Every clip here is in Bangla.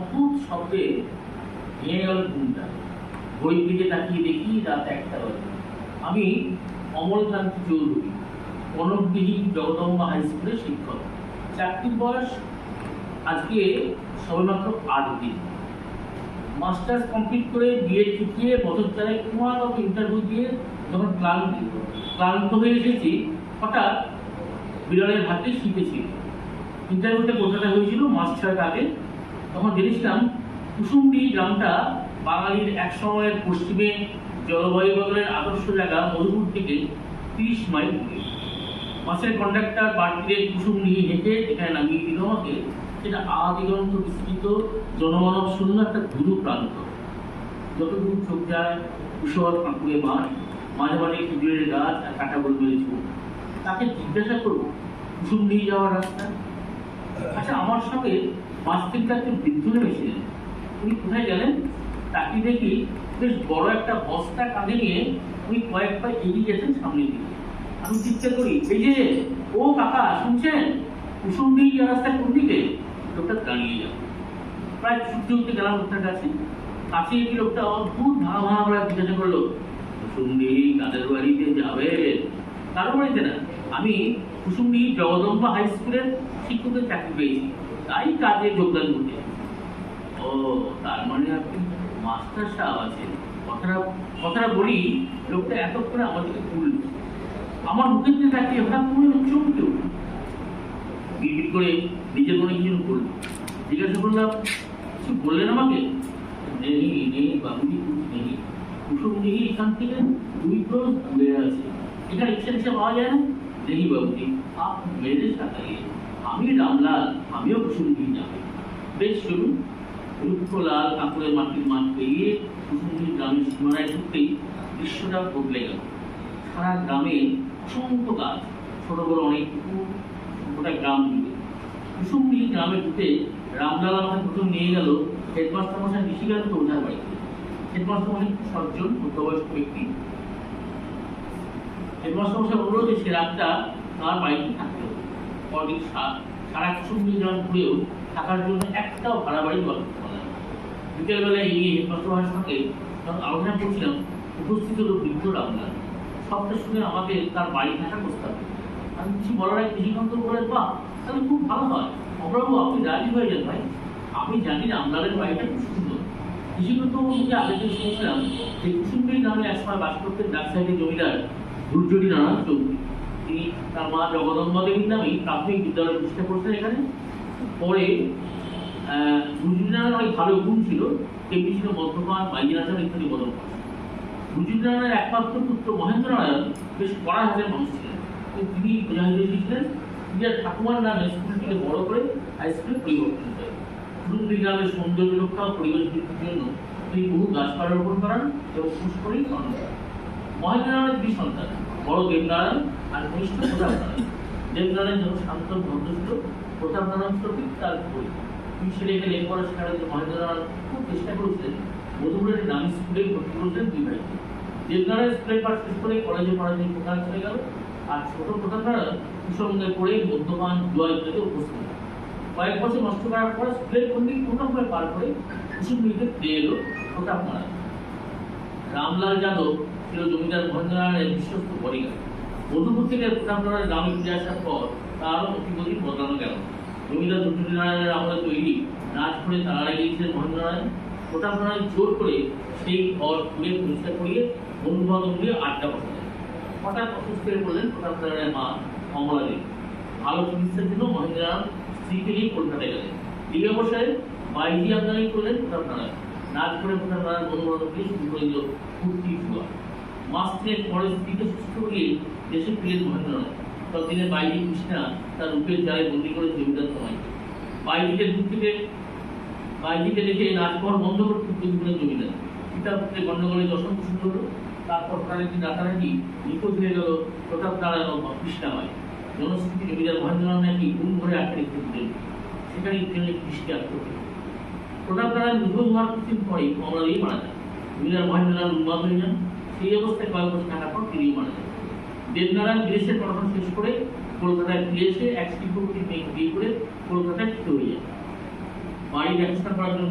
অদ্ভুত শব্দে ভেঙে গেল ঘুমটা। ঘড়ির দিকে তাকিয়ে দেখি রাত 1টা বাজে। আমি অমলকান্তি চৌধুরী, কনকদিঘি জগদম্বা হাই স্কুলের শিক্ষক। চাকরির বয়স আজকে সবেমাত্র 8 দিন। মাস্টার্স কমপ্লিট করে বিএড চুকিয়ে বছর চারেক ক্রমাগত ইন্টারভিউ দিয়ে যখন ক্লান্ত হয়ে এসেছি, হঠাৎ বিড়ালের হাতে শিখেছি। ইন্টারভিউতে কলকাতা হয়েছিল মাস 6 আগে। তখন জেনেছিলাম কুসুমডি গ্রামটা বাঙালির এক সময়ের পশ্চিমে জলবায়ু বদলের আদর্শ জায়গা মধুপুর থেকে 30 মাইল দূরে। বাসের কন্ডাক্টর বাড়িতে কুসুমডিহি হেঁটে এখানে নামিয়ে দিল আমাকে। সেটা আদিগন্ত বিস্তৃত জনমানব শূন্য একটা ধুরু প্রান্ত। যতদূর চোখ যায় কুশল কাঁকুড়ে মাঠ, মাঝে মাঝে খেজুরের গাছ আর কাঁটা বলবেল ঝোপ। তাকে জিজ্ঞাসা করবো কুসুমডিহি যাওয়ার রাস্তা। আচ্ছা, আমার সঙ্গে মাস থেকে একজন বৃদ্ধ নেমেছিলেন। উনি কোথায় গেলেন তাকে দেখি বেশ বড় একটা বস্তা কাঁধে নিয়ে উনি কয়েক পা এগিয়ে গেছেন সামনের দিকে। আমি চিৎকার করি, এই যে ও কাকা, শুনছেন? কুসুমডিহি রাস্তা কোন দিকে? লোকটা দাঁড়িয়ে যাও। প্রায় ছুটতে উঠতে গেলাম লোকটার কাছে। কাছে একটি লোকটা অদ্ভুত ভাঙা ভাঙা করে জিজ্ঞাসা করলো, কুসুমডিহি কাদের বাড়িতে যাবে? কারো বাড়িতে না, আমি কুসুমডিহি জগদম্বা হাই স্কুলের শিক্ষকের চাকরি পেয়েছি, তাই কাজে যোগদান করতে। ও, তার মানে আপনি মাস্টার সাহেব আছেন। কথাটা বলি, লোকটা এতক্ষণে আমাদেরকে তুলল। আমার মুখের দিকে তাকিয়ে হঠাৎ মনে চমকে উঠল। বিড়বিড় করে নিজের মনে কিছু বলল। জিজ্ঞাসা করলাম, কিছু বললেন আমাকে? নেই বাবুজি, নেই। কুসুমডিহি এখান থেকে 2 ক্রোশ দূরে আছে। এখানে রিক্সা পাওয়া যায় না? নেই বাবুজি, আপনি মেরে সাঁতারিয়ে। আমি রামলাল, আমিও কুসুমডিহি যাবো। বেশ, শুনুন। রুক্ষ লাল কাপড়ের মাটির মাঠ পেরিয়ে কুসুমডিহি গ্রামের সীমানায় ঢুকতেই দৃশ্যটা বদলে গেল। সারা গ্রামে অসংখ্য গাছ, ছোট বড় অনেক পুকুর, গোটা গ্রাম জুড়ে। কুসুমডিহি গ্রামে ঢুকে রামলাল আমাকে প্রথম নিয়ে গেল হেডমাস্টার মশাই নিশিকান্ত ওঝার বাড়িতে। হেডমাস্টার মশাই খুব সজ্জন, মধ্যবয়স্ক ব্যক্তি। হেডমাস্টার মশাই বলল যে সে রাতটা তার বাড়িতে থাকতে হবে। পরদিন সারা কুসুমডিহি গ্রাম ঘুরেও থাকার জন্য একটাও ভাড়া বাড়ি গল্প করা যায়। বিকেলবেলায় গিয়ে হেডমাস্টার মশাইয়ের সঙ্গে যখন আলোচনা করছিলাম, উপস্থিত হলো বৃদ্ধ রামলাল। সবটা শুনে আমাকে তার বাড়ি থাকার প্রস্তাব। আমি কিছু বলার আগে নিশিকান্ত বলেন, বাহ, তাহলে খুব ভালো হয়, অমরাবু আপনি রাজি হয়ে যান ভাই। আমি জানি রামলালের বাড়িটা খুব সুন্দর। নিশিকান্ত মুখে আগে যে শুনেছিলাম যে কুসুমডিহি গ্রামে একসময় বাস করতেন ডাক সাইডের জমিদার দুর্যোধী নারায়ণ চৌধুরী। তিনি তার মা জগদম্বা দেবীর নামেই প্রাথমিক বিদ্যালয় প্রতিষ্ঠা করতেন এখানে। পরে দুর্যোধী নারায়ণ অনেক ভালো গুণ ছিল, তেমনি ছিল মদ্যপান, বাইরে আচার ইত্যাদি বদল করা। দুর্যোধী নারায়ণের একমাত্র পুত্র মহেন্দ্র নারায়ণ বেশ কড়া হাতের মানুষ ছিলেন। তিনি মুজাহিদ ছিলেন। নিজের ঠাকুমার নামে স্কুলটিকে বড় করে হাই স্কুলে পরিবর্তন করেন। কুসুমডিহি গ্রামের সৌন্দর্য রক্ষা ও পরিবেশ বৃদ্ধির জন্য তিনি বহু গাছপালা রোপণ করান এবং পুষ্করিণী খনন করেন। মহেন্দ্র নারায়ণের 2 সন্তান, বড় দেবনারায়ণ আর কনিষ্ঠ প্রতাপনারায়ণ। দেবনারায়ণ যখন শান্ত ভদ্র ছিল, প্রতাপনারায়ণ ছিল তার বই। দুই ছেলেকে লেখাপড়া শেখানোর জন্য মহেন্দ্র নারায়ণ খুব চেষ্টা করেছিলেন। মধুপুরের নামী স্কুলে ভর্তি করেছিলেন 2 ভাইকে। দেবনারায়ণ স্কুলের পাঠ শেষ করে কলেজে পড়ার জন্য কোথায় চলে গেল, আর ছোট প্রতাপনারায়ণ কুসুমে পড়ে মদ্যপান, জুয়া ইত্যাদি উপস্থিত। কয়েক বছর নষ্ট করার পর স্কুলের গণ্ডি কোনোভাবে পার করে কুসুমডিহিতে ফিরে এলো প্রতাপনারায়ণ। রামলাল যাদব ছিল জমিদার মহেন্দ্র নারায়ণের বিশ্বস্ত বডিগার্ড। মধুপুর থেকে প্রতাপনারায়ণ গ্রামে ফিরে আসার পর তারও অতিগতি বদলানো গেল। জমিদার দুর্যোধী নারায়ণের আমলে তৈরি রাজ করে তারা গিয়েছিলেন মহেন্দ্র নারায়ণ। প্রতাপনারায়ণ জোর করে সেই ঘর খুলে পরিষ্কার করিয়ে বন্ধু বান্ধব নিয়ে আড্ডা বসালেন। হঠাৎ অসুস্থ হয়ে পড়লেন প্রতাপনারায়ণের মা কমলা দেবী। ভালো চিকিৎসার জন্য মহেন্দ্র নারায়ণ স্ত্রীকে নিয়ে কলকাতায় গেলেন। এই অবস্থায় বাইজি আমদানি করলেন প্রতাপনারায়ণ। নাচ করে প্রতাপনারায়ণ বন্ধু বান্ধব নিয়ে শুরু করে দিল ফুর্তি জুয়া। মাস 3 পরে স্ত্রীকে সুস্থ করিয়ে দেশে ফিরলেন মহেন্দ্র নারায়ণ। ততদিনে বাইজি কৃষ্ণা তার রূপের জালে বন্দী করে জমিদার সবাইকে। বাইজিকে দেখে নাচঘর বন্ধ করতে উদ্যোগ করেন জমিদার। পিতা-পুত্রের গণ্ডগোলে দশম শুরু হলো। তারপর রাতারাতি নিখোঁজ হয়ে গেল প্রতাপনারায়ণ ও কৃষ্ণাবাই। জনশ্রুতি জমিদার মহেন্দ্র নারায়ণ নাকি গুম ঘরে আটকে রেখে দিলেন। সেখানে কৃষ্টি আত্মহত্যা। প্রতাপনারায়ণ নিখোঁজ হওয়ার কিছুদিন পরেই কমলা দেবী মারা যান। জমিদার মহেন্দ্র নারায়ণ উন্মাদ হয়ে যান। সেই অবস্থায় কয়েক বছর থাকার পর তিনিও মারা যান। দেবনারায়ণ বিদেশের পড়াশোনা শেষ করে কলকাতায় ফিরে এসে এক শিল্পপতির মেয়েকে বিয়ে করে কলকাতায় ফিরে হয়ে যান। বাড়ি দেখাশোনা করার জন্য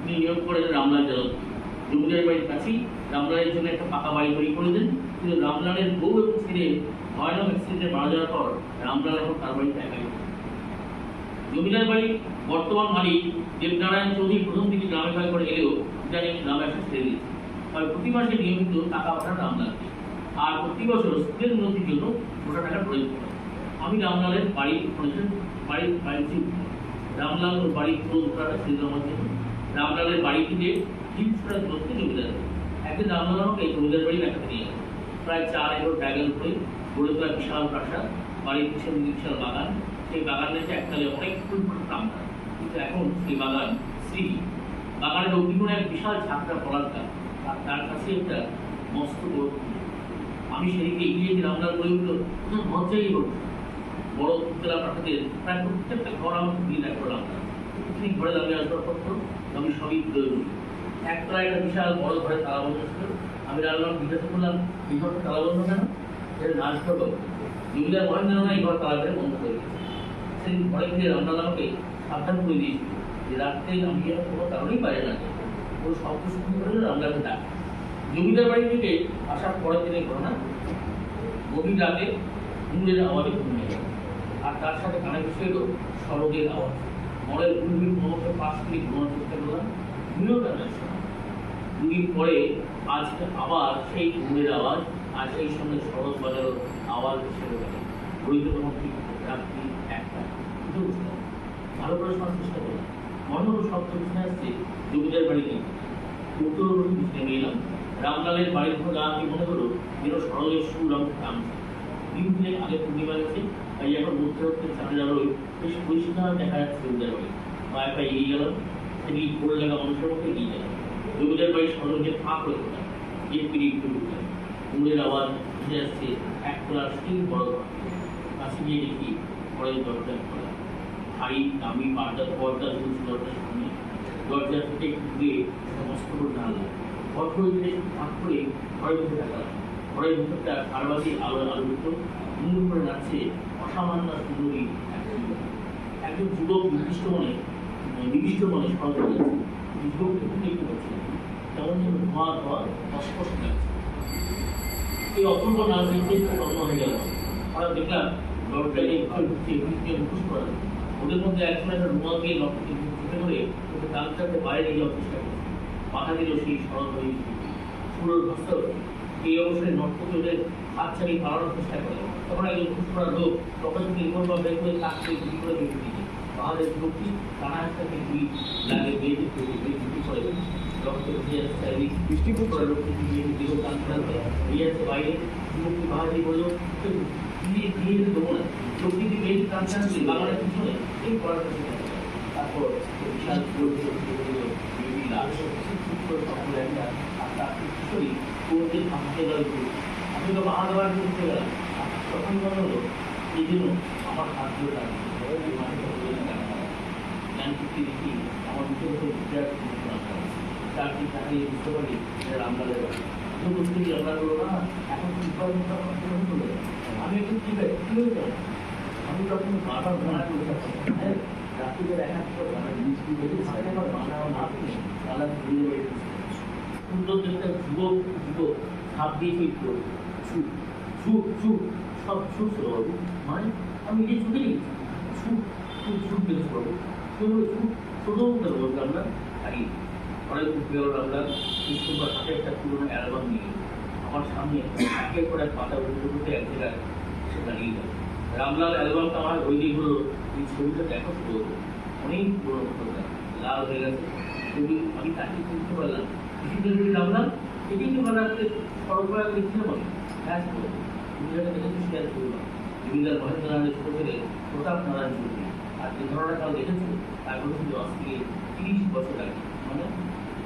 তিনি নিয়োগ করেন রামলাল যাদবকে। জমিদার বাড়ির কাছেই রামলালের জন্য একটা পাকা বাড়ি তৈরি করে দেন। কিন্তু রামলালের বউ এবং ছেলে ভয়ানক অ্যাক্সিডেন্টে মারা যাওয়ার পর রামলাল এখন তার বাড়িতে একাই। জমিদার বাড়ির বর্তমান মালিক দেবনারায়ণ চৌধুরী প্রথম দিকে গ্রামে ভয় করে এলেও ইদানিং গ্রামে আসা ছেড়ে দিয়েছে। তবে প্রতি মাসে নিয়মিত টাকা পাঠান রামলালকে, আর প্রতি বছর স্কুলের উন্নতির জন্য গোটা টাকা প্রয়োগ করে। আমি রামলালের বাড়ির বাড়িতে রামলাল ওর বাড়ির খোঁজ করাটা ছেড়ে দেওয়ার জন্য রামলালের বাড়ি থেকে ৩০ দূরত্বে জমিদার। একদিন রামলাল আমাকে জমিদার বাড়ি দেখাতে নিয়ে গেল। প্রায় ৪ একর জায়গার উপরে গড়ে তোলা বিশাল প্রাসাদ, বাড়ির পিছনে বিশাল বাগান। সেই বাগানের যে এককালে অনেক ফুল ফুটে আমরা, কিন্তু এখন সেই বাগান স্মৃতি। বাগানের অগ্নিকোণে এক বিশাল ঝাঁকড়া পলার গাছ, আর তার কাছে একটা মস্ত বড় পুকুর। আমি সেদিকে এগিয়ে যে রামলাল বলে উঠল, মজাই হল বড় ফুটতলা প্রাসাদের প্রায় প্রত্যেকটা ঘর আমার ঘুরিয়ে দেখ করলাম। তিনি ঘরে দাঁড়িয়ে আসবাবপত্র আমি সবই প্রয়োজন। একতলায় একটা বিশাল বড় ঘরে তালাবন্ধ ছিল। আমি রামলাল জিজ্ঞাসা করলাম, এই ঘরটা তালাবন্ধ কেন? এটা নাচঘর। জমিদার বলেন যেন না এই ঘর তালা করে বন্ধ করে গেছে। সেই ঘরে ফিরে রামলাল আমাকে সাবধান করে দিয়েছিল যে রাত্রে আমি যেন কোনো কারণেই বাইরে না যাই। কোনো শব্দ শুনতে পারলে রামলালকে ডাক। জমিদার বাড়ি থেকে আসার পরের দিনের ঘটনা। গভীর রাতে ঘুমের আওয়াজে ঘুমিয়ে গেল, আর তার সাথে কানে ভেসে এলো সড়কের আওয়াজ। মনের ঘুরঘুর মনকে পাশ থেকে ঘুমানোর চেষ্টা করলাম, ঘুমেও টানার সময়। 2 দিন পরে আজকে আবার সেই ঘুমের আওয়াজ, আর সেই সঙ্গে সড়ক বাজারের আওয়াজ ছেড়ে গেল। ঘড়িতে তখন ঠিক রাত্রি 1টা। বুঝলাম, ভালো করে শোনার চেষ্টা করলাম। মনে হলো শব্দ শুনে আসছে জমিদার বাড়ি নেই। উত্তর নেমে এলাম। রামলালের বাড়ির ঘর গানটি মনে হলো যেন সরলের সুর আমাকে টানছে। 2 দিন আগে পূর্ণিমা গেছে, তাই এখন মধ্যে হচ্ছে চাঁদারোই বেশ পরিষ্কার দেখা যাচ্ছে জমিদার বাড়ি। পায়ে পায়ে এগিয়ে গেলাম, সেদিকে পড়ে লাগা মানুষের মধ্যে এগিয়ে গেলাম। জমিদার বাড়ির সরলকে ফাঁক হয়ে গেলাম, গিয়ে পিড়ি একটু ঢুকলাম। ঘুমের আওয়াজ ভেসে আসছে একতলার সেই বড় ঘর। কাছে গিয়ে দেখি ঘরের দরজা খোলা, ভারী দামি পর্দা ঝুলছে দরজার সামনে। দরজা থেকে ঘুরে সমস্ত করে জানলাম। ঘর করে ফাঁক করে ঘরের ভিতরে থাকলাম। ঘরের ভিতরটা সারবাতি আলোকিত, মুখ করে নাচছে অসামান্য সুন্দরী একজন যুবক। নির্দিষ্ট মনে সরল যাচ্ছে। যুবককে দেখতে পাচ্ছি কেমন যেন ধোয়া অস্পষ্ট লাগছে। এই অপূর্ব নাচ দেখতে স্বপ্ন হয়ে গেল। হঠাৎ দেখলাম দরজায় মুখোশ করা, ওদের মধ্যে একজন একটা রুমাল দিয়ে রক্তকে মুখে করে ওকে কালচারকে বাইরে নিয়ে যাওয়ার চেষ্টা করছে। মাথা দিল সেই সরল হয়ে পুরো ভস্ত। এই অবসরে নর্তকী ওদের হাত ছাড়িয়ে পালানোর চেষ্টা করে। তখন একজন মুখোশ করা লোক তখন নির্ভর বা বের করে তাকে গুলি করে বেঁধে দিয়েছে। বাহাদের লোকটি টানা একটাকে গুলি লাগে বেঁধে গুলি করে রক্ত ভেসে যাচ্ছে চারিদিক। বৃষ্টি করে লোকটি দিয়ে দীর্ঘ কান ফেরাতে বেরিয়ে যাচ্ছে বাইরে। যুবকটি বাহাদি বলল, দিয়ে দেবো না। লোকটি বেশ কান ফেরাতে বাগানের পিছনে এই পড়ার চেষ্টা করে। তারপর বিশাল আমি তো মা দেওয়ার করতে গেলাম। তখন মনে হলো এই জন্য আমার হাত ধরে দেখি আমার মুখে চারটি তাকে বুঝতে পারি রামলালের বাড়ি। রান্না করলো না, এখন আমি একটু ঠিক আছে, কি হয়ে যাবো? আমি তখন মাথা ভাড়া করে থাকতাম। রাত্রিতে দেখা সুন্দর একটা যুবক হাত দিয়ে ফিরত সব ছুটছে বাবু। মানে আমি নিজে ছুটে গেছি, ছুট দেখতে পাবো। ছোট বলতাম না। আর অনেক গেল আমরা ডিসেম্বর হাতে একটা পুরোনো অ্যালবাম নিয়ে আমার সামনে একের পর এক পাতা উল্টো করতে এক জায়গায় সে দাঁড়িয়ে গেল। রামলাল অ্যালবামটা আমার ওই দিকগুলো এই ছবিটা দেখো শুরু হতো। অনেক পুরোনো ফটোটা লাল হয়ে গেছে ছবি। আমি তাকে বুঝতে পারলাম রামলাল এটি কি ভালো রাখতে সড়ক করা লিখতে বলে। হ্যাঁ দেখেছি শেয়ার করলাম। জমিদার মহেন্দ্র নারায়ণের ছোট ছেলে প্রতাপ নারায়ণ চৌধুরী। আর যে ঘটনাটা কাল দেখেছি তার মধ্যে 10 থেকে 30 বছর আগে। মানে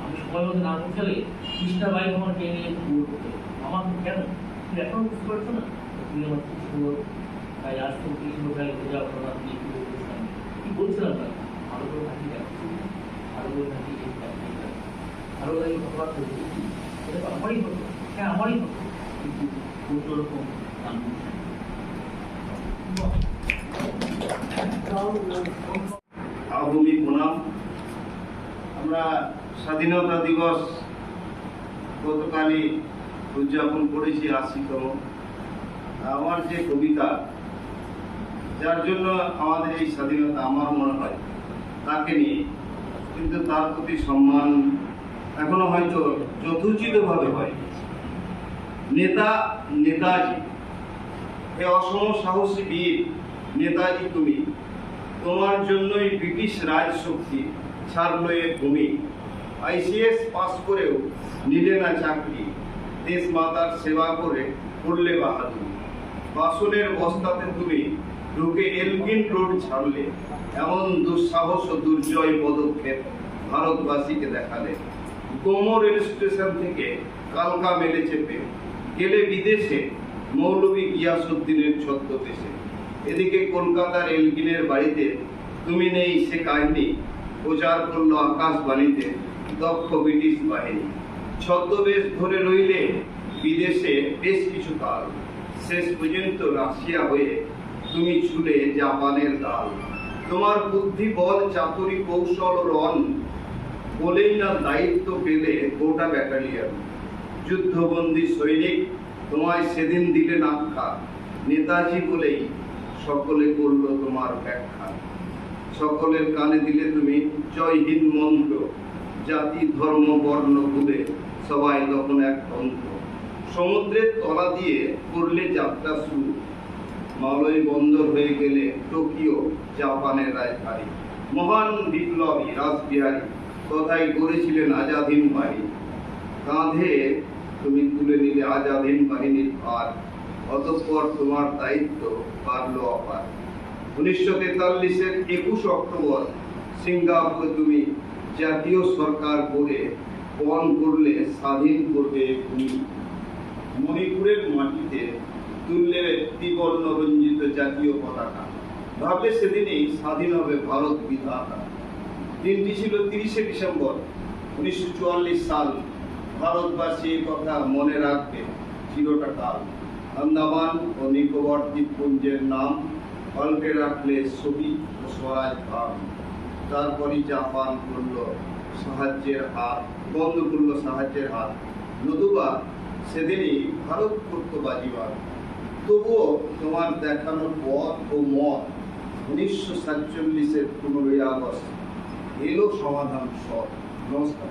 আমি সময় মতো না পৌঁছালে কৃষ্ণা বাইক আমার কে নিয়ে দূর করতে আমাকে কেন তুই এখন বুঝতে পারছো না? তুমি আমার খুব সুন্দর, তাই আজ তুমি কৃষ্ণ ভাই হয়ে যাও না। তুমি কি বলছিলাম না? আরো করে থাকি আরো করে থাকি আরো লাগে কথাবার্তা বলছি। এটা তো আমারই হতো, হ্যাঁ আমারই হতো, কিন্তু কোনো রকম আধুনিক প্রণাম আমরা স্বাধীনতা দিবস গতকালই উদযাপন করেছি ৮০তম। আমার যে কবিতা, যার জন্য আমাদের এই স্বাধীনতা আমার মনে হয় তাকে নিয়ে, কিন্তু তার প্রতি সম্মান এখনো হয়তো যথোচিতভাবে হয়। নেতাজি, এ অসম সাহসী বীর নেতাজি তুমি, তোমার জন্যই ব্রিটিশ রাজ শক্তি ছাড়লো এ ভূমি। ICS পাস করেও নিলে না চাকরি, দেশ মাতার সেবা করে করলে বাহাদুরি। বাসনের বস্তাতে তুমি ঢুকে এলগিন রোড ছাড়লে, এমন দুঃসাহস ও দুর্জয় পদক্ষেপ ভারতবাসীকে দেখালে। গোমো রেল স্টেশন থেকে কালকা মেলে চেপে গেলে বিদেশে মৌলভী গিয়াসউদ্দিনের ছদ্মবেশে। এদিকে কলকাতার এলগিনের বাড়িতে তুমি নেই সে কাহিনী প্রচার করলো আকাশবাণীতে দক্ষ ব্রিটিশ বাহিনী। ছদ্মবেশ ধরে রইলে বিদেশে বেশ কিছু কাল, শেষ পর্যন্ত রাশিয়া হয়ে তুমি ছুলে জাপানের দাল। তোমার বুদ্ধি বল চাতুরি কৌশল রণ বলেই না দায়িত্ব পেলে গোটা ব্যাটালিয়ন। যুদ্ধবন্দী সৈনিক তোমায় সেদিন দিলেন আখ্যা, নেতাজি বলেই সকলে করলো তোমার ব্যাখ্যা। সকলের কানে দিলে তুমি জয় হিন্দ মন্ত্র, জাতি ধর্ম বর্ণ ভুলে সবাই তখন এক তন্ত্র। সমুদ্রের তলা দিয়ে করলে যাত্রা শুরু, মালয় বন্দর হয়ে গেলে টোকিও জাপানের রাজধানী। মহান বিপ্লবী রাসবিহারী তথায় গড়েছিলেন আজাদ হিন্দ বাহিনী। কাঁধে তুমি তুলে নিলে আজাদ হিন্দ বাহিনীর ভার, অতঃপর তোমার দায়িত্ব বাড়লো অপার। 1943-এর 21 অক্টোবর সিঙ্গাপুরে তুমি জাতীয় সরকার করে পণ করলে স্বাধীন করবে ভূমি। মণিপুরের মাটিতে তুললে ত্রিবর্ণ রঞ্জিত জাতীয় পতাকা, ভাবলে সেদিনই স্বাধীন হবে ভারত বিধাতা। দিনটি ছিল 30শে ডিসেম্বর 1944 সাল। ভারতবাসী কথা মনে রাখবে চিরটা কাল। আন্দামান ও নিকোবর দ্বীপপুঞ্জের নাম পাল্টে রাখলে শহীদ ও স্বরাজ ভাব। তারপরই জাপান করলো সাহায্যের হাত, বন্ধ করলো সাহায্যের হাত, নতুবা সেদিনই ভারত করত বাজিবাদ। তবুও তোমার দেখানো পথ ও মত 1947-এর 15ই আগস্ট এলো সমাধান সৎ। নমস্কার।